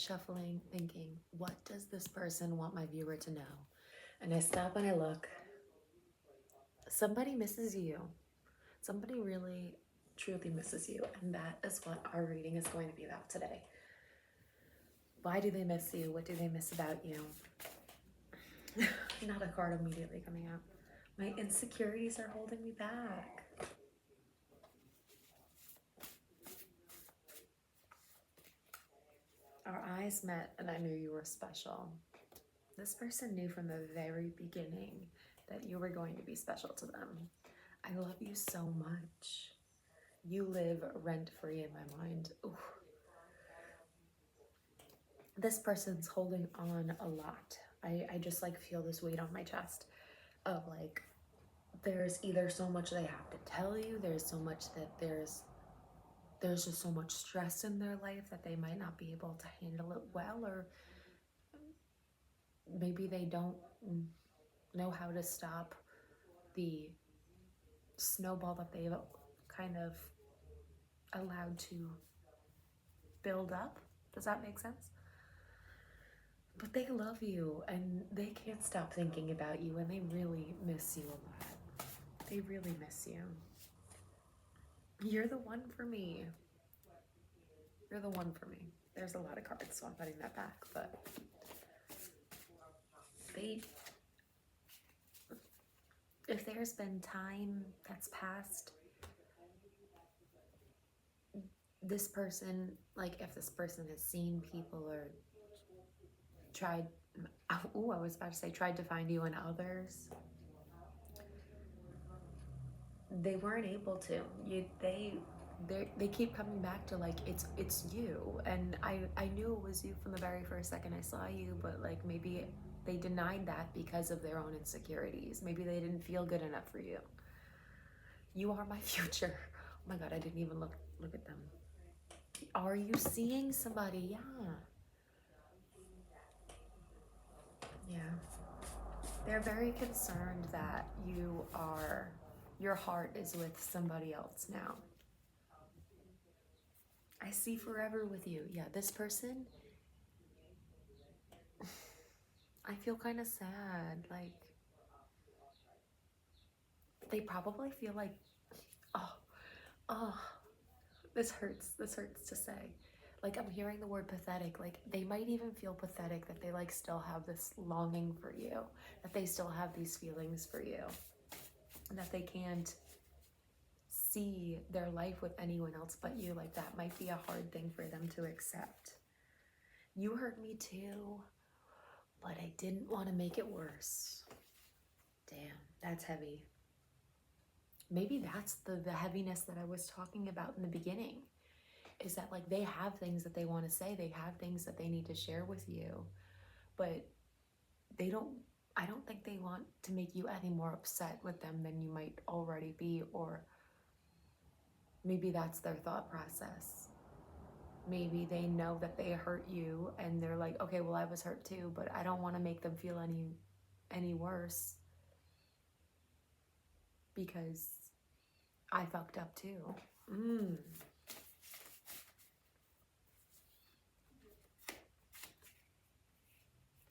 shuffling, thinking, what does this person want my viewer to know? And I stop and I look. Somebody misses you. Somebody really, truly misses you. And that is what our reading is going to be about today. Why do they miss you? What do they miss about you? Not a card immediately coming out. My insecurities are holding me back. Our eyes met and I knew you were special. This person knew from the very beginning that you were going to be special to them. I love you so much. You live rent-free in my mind. Ooh. This person's holding on a lot. I just like feel this weight on my chest of like, there's either so much they have to tell you, there's so much that there's just so much stress in their life that they might not be able to handle it well, or maybe they don't know how to stop the snowball that they've kind of allowed to build up. Does that make sense? But they love you and they can't stop thinking about you, and they really miss you a lot. They really miss you. You're the one for me. You're the one for me. There's a lot of cards, so I'm putting that back, but if there's been time that's passed, this person, like if this person has seen people or tried, I was about to say tried to find you in others, they weren't able to. They keep coming back to like, it's you, and I knew it was you from the very first second I saw you, but like maybe they denied that because of their own insecurities. Maybe they didn't feel good enough for you. You are my future. Oh my God, I didn't even look at them. Are you seeing somebody? Yeah. They're very concerned that your heart is with somebody else now. I see forever with you. Yeah, this person, I feel kind of sad. Like, they probably feel like, oh, this hurts to say. Like, I'm hearing the word pathetic. Like, they might even feel pathetic that they like still have this longing for you, that they still have these feelings for you, and that they can't see their life with anyone else but you. Like, that might be a hard thing for them to accept. You hurt me too, but I didn't want to make it worse. Damn, that's heavy. Maybe that's the heaviness that I was talking about in the beginning, is that like they have things that they want to say, they have things that they need to share with you, but I don't think they want to make you any more upset with them than you might already be, or maybe that's their thought process. Maybe they know that they hurt you and they're like, okay, well, I was hurt too, but I don't want to make them feel any worse because I fucked up too.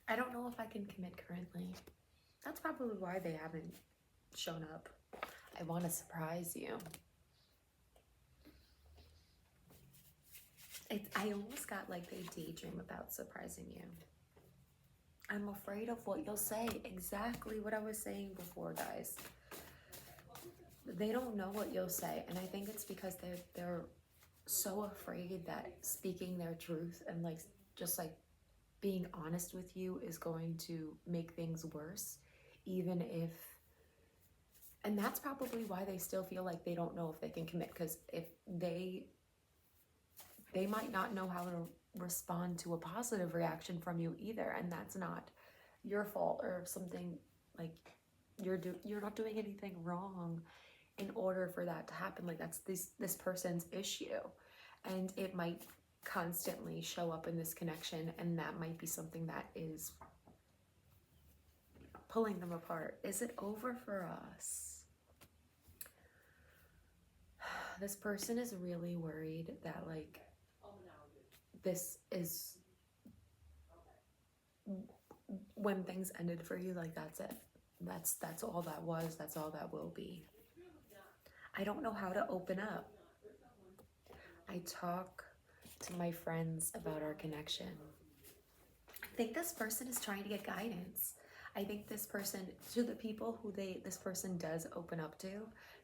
I don't know if I can commit currently. That's probably why they haven't shown up. I want to surprise you. I almost got like they daydream about surprising you. I'm afraid of what you'll say. Exactly what I was saying before, guys. They don't know what you'll say, and I think it's because they're so afraid that speaking their truth and like just like being honest with you is going to make things worse, even if, and that's probably why they still feel like they don't know if they can commit, because if they might not know how to respond to a positive reaction from you either, and that's not your fault or something. Like, you're not doing anything wrong in order for that to happen. Like, that's this person's issue, and it might constantly show up in this connection, and that might be something that is pulling them apart. Is it over for us? This person is really worried that like this is when things ended for you, like that's it. That's all that was, that's all that will be. I don't know how to open up. I talk to my friends about our connection. I think this person is trying to get guidance. I think this person, to the people who this person does open up to,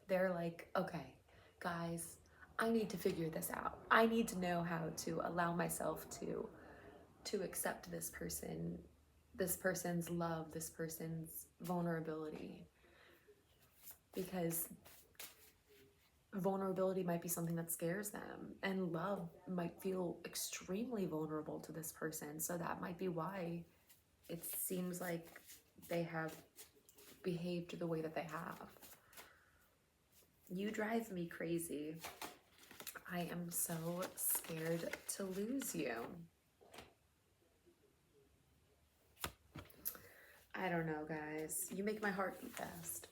they're like, okay, guys, I need to figure this out. I need to know how to allow myself to accept this person's love, this person's vulnerability. Because vulnerability might be something that scares them, and love might feel extremely vulnerable to this person. So that might be why it seems like they have behaved the way that they have. You drive me crazy. I am so scared to lose you. I don't know, guys. You make my heart beat fast.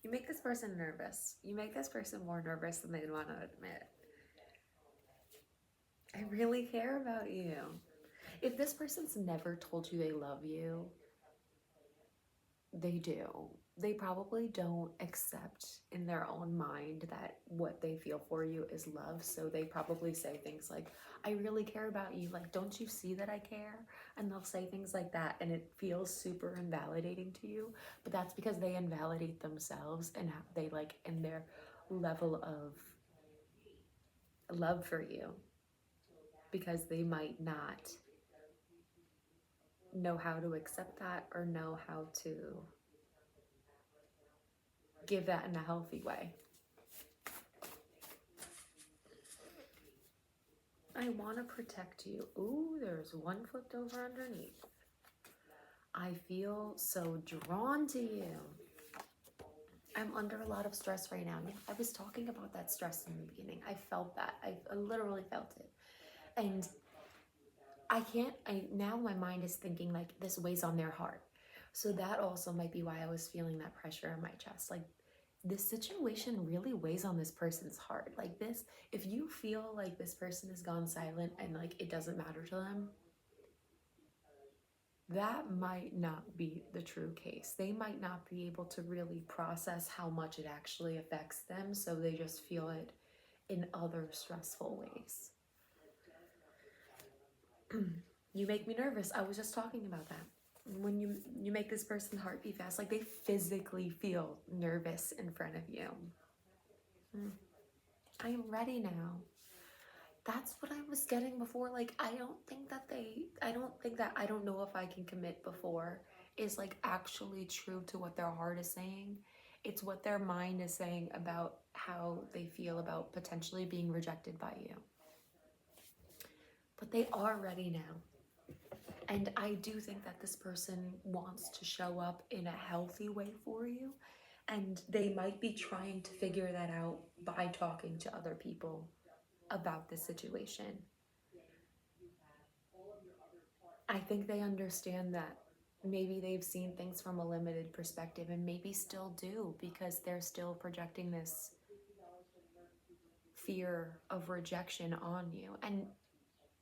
You make this person nervous. You make this person more nervous than they'd want to admit. I really care about you. If this person's never told you they love you, they do. They probably don't accept in their own mind that what they feel for you is love. So they probably say things like, I really care about you. Like, don't you see that I care? And they'll say things like that, and it feels super invalidating to you. But that's because they invalidate themselves and they like in their level of love for you, because they might not know how to accept that or know how to give that in a healthy way. I want to protect you. Ooh, there's one flipped over underneath. I feel so drawn to you. I'm under a lot of stress right now. I was talking about that stress in the beginning. I felt that. I literally felt it. And now my mind is thinking like this weighs on their heart. So that also might be why I was feeling that pressure in my chest. Like, this situation really weighs on this person's heart. Like this, if you feel like this person has gone silent and like it doesn't matter to them, that might not be the true case. They might not be able to really process how much it actually affects them, so they just feel it in other stressful ways. You make me nervous. I was just talking about that. When you make this person's heart beat fast, like they physically feel nervous in front of you. I am ready now. That's what I was getting before. Like, I don't think that I don't know if I can commit before is like actually true to what their heart is saying. It's what their mind is saying about how they feel about potentially being rejected by you. But they are ready now. And I do think that this person wants to show up in a healthy way for you. And they might be trying to figure that out by talking to other people about this situation. I think they understand that maybe they've seen things from a limited perspective, and maybe still do, because they're still projecting this fear of rejection on you. And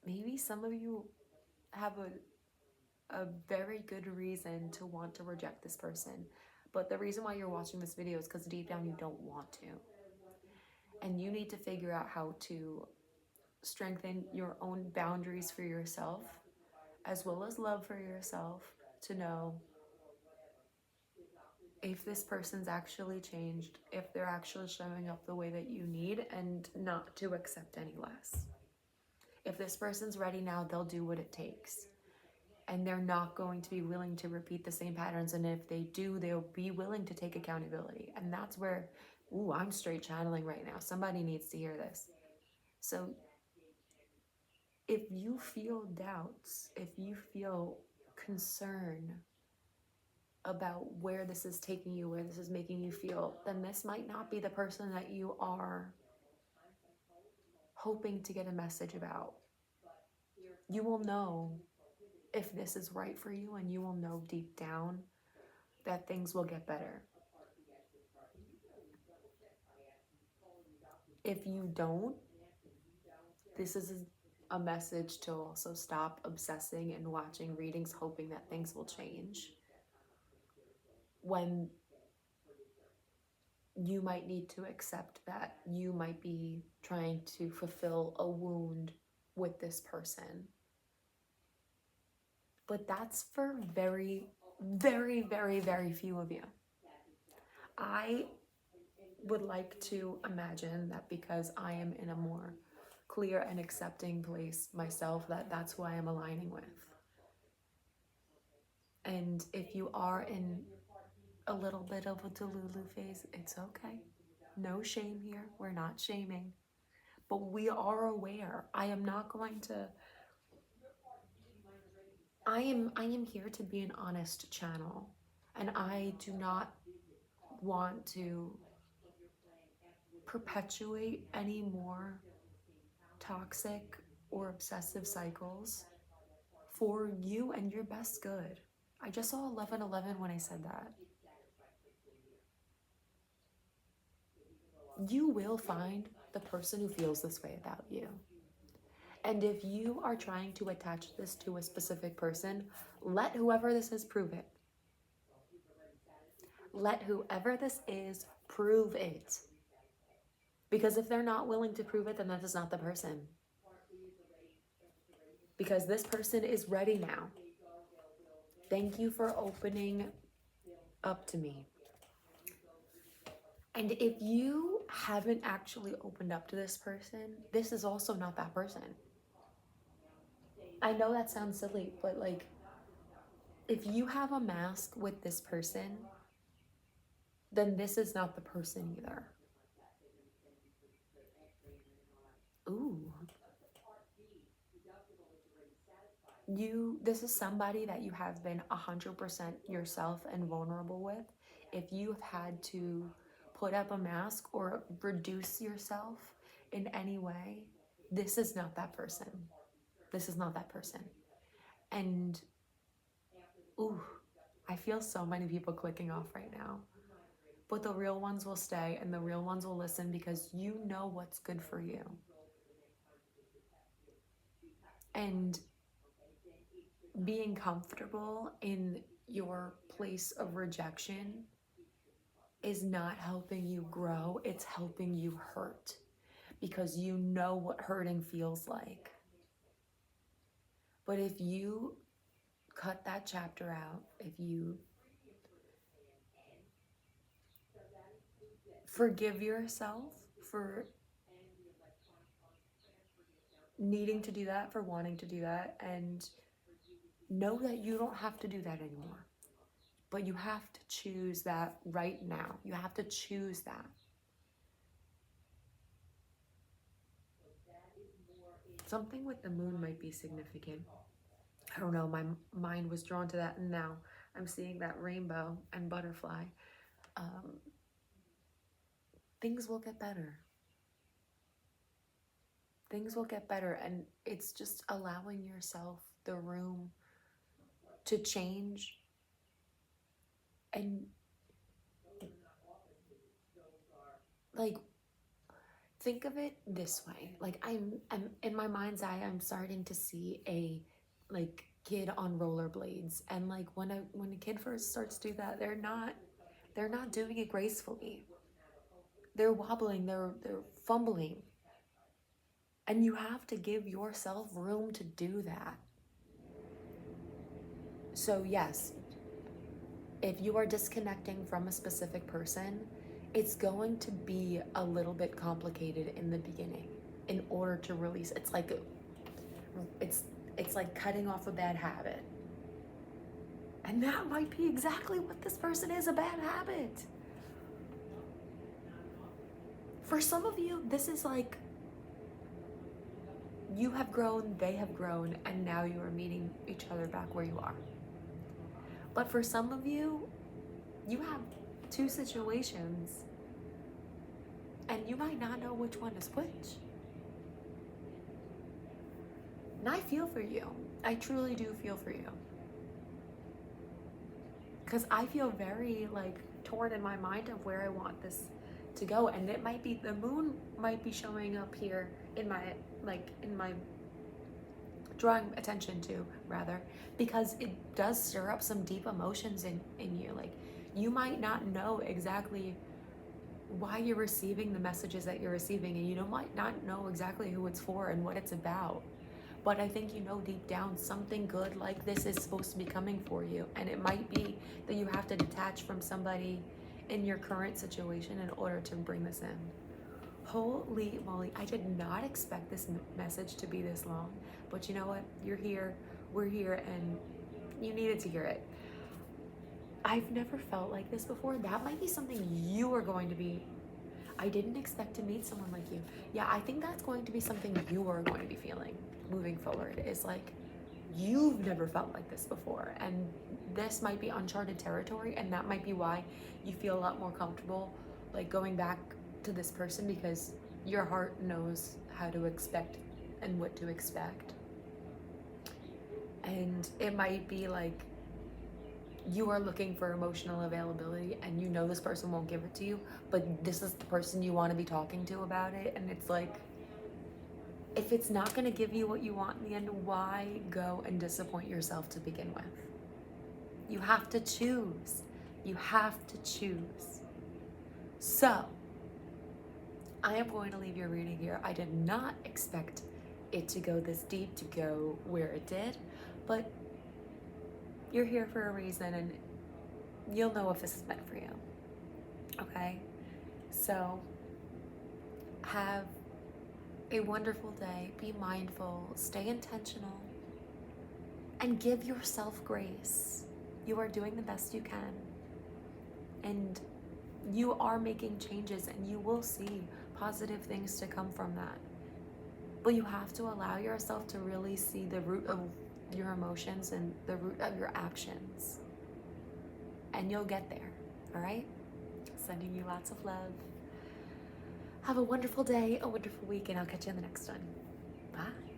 maybe some of you have a very good reason to want to reject this person, but the reason why you're watching this video is because deep down you don't want to. And you need to figure out how to strengthen your own boundaries for yourself, as well as love for yourself, to know if this person's actually changed, if they're actually showing up the way that you need, and not to accept any less. If this person's ready now, they'll do what it takes. And they're not going to be willing to repeat the same patterns. And if they do, they'll be willing to take accountability. And that's where, ooh, I'm straight channeling right now. Somebody needs to hear this. So if you feel doubts, if you feel concern about where this is taking you, where this is making you feel, then this might not be the person that you are hoping to get a message about. You will know if this is right for you, and you will know deep down that things will get better. if you don't, this is a message to also stop obsessing and watching readings hoping that things will change, when you might need to accept that you might be trying to fulfill a wound with this person. But that's for very, very, very, very few of you. I would like to imagine that because I am in a more clear and accepting place myself, that that's who I am aligning with. And if you are in a little bit of a delulu phase, it's okay. No shame here. We're not shaming. But we are aware. I am not going to... I am here to be an honest channel. And I do not want to perpetuate any more toxic or obsessive cycles for you and your best good. I just saw 1111 when I said that. You will find the person who feels this way about you. And if you are trying to attach this to a specific person, let whoever this is prove it. Let whoever this is prove it. Because if they're not willing to prove it, then that is not the person. Because this person is ready now. Thank you for opening up to me. And if you haven't actually opened up to this person, this is also not that person. I know that sounds silly, but like, if you have a mask with this person, then this is not the person either. Ooh. This is somebody that you have been 100% yourself and vulnerable with. If you have had to put up a mask or reduce yourself in any way, this is not that person. This is not that person. And, ooh, I feel so many people clicking off right now. But the real ones will stay and the real ones will listen because you know what's good for you. And being comfortable in your place of rejection is not helping you grow, it's helping you hurt because you know what hurting feels like. But if you cut that chapter out, if you forgive yourself for needing to do that, for wanting to do that, and know that you don't have to do that anymore. But you have to choose that right now. You have to choose that. Something with the moon might be significant. I don't know, my mind was drawn to that, and now I'm seeing that rainbow and butterfly. Things will get better. Things will get better, and it's just allowing yourself the room to change. And like, think of it this way. Like, I'm in my mind's eye, I'm starting to see a like kid on rollerblades, and like when a kid first starts to do that, they're not doing it gracefully. They're wobbling, they're fumbling. And you have to give yourself room to do that. So yes, if you are disconnecting from a specific person, it's going to be a little bit complicated in the beginning in order to release. It's like cutting off a bad habit. And that might be exactly what this person is, a bad habit. For some of you, this is like, you have grown, they have grown, and now you are meeting each other back where you are. But for some of you, you have two situations, and you might not know which one is which. And I feel for you. I truly do feel for you. Because I feel very like torn in my mind of where I want this to go. And it might be, the moon might be showing up here in my, drawing attention to, rather, because it does stir up some deep emotions in you. Like, you might not know exactly why you're receiving the messages that you're receiving, and you might not know exactly who it's for and what it's about. But I think you know deep down something good like this is supposed to be coming for you. And it might be that you have to detach from somebody in your current situation in order to bring this in. Holy moly, I did not expect this message to be this long. But you know what? You're here, we're here, and you needed to hear it. I've never felt like this before. That might be something you are going to be. I didn't expect to meet someone like you. Yeah, I think that's going to be something you are going to be feeling moving forward. Is like, you've never felt like this before, and this might be uncharted territory, and that might be why you feel a lot more comfortable like going back to this person, because your heart knows how to expect and what to expect. And it might be like you are looking for emotional availability, and you know this person won't give it to you, but this is the person you want to be talking to about it. And it's like, if it's not going to give you what you want in the end, why go and disappoint yourself to begin with? You have to choose. You have to choose. So, I am going to leave your reading here. I did not expect it to go this deep, to go where it did, but you're here for a reason, and you'll know if this is meant for you. Okay? So, have a wonderful day. Be mindful. Stay intentional. And give yourself grace. You are doing the best you can. And you are making changes, and you will see positive things to come from that. But you have to allow yourself to really see the root of your emotions and the root of your actions. And you'll get there, all right? Sending you lots of love. Have a wonderful day, a wonderful week, and I'll catch you in the next one. Bye.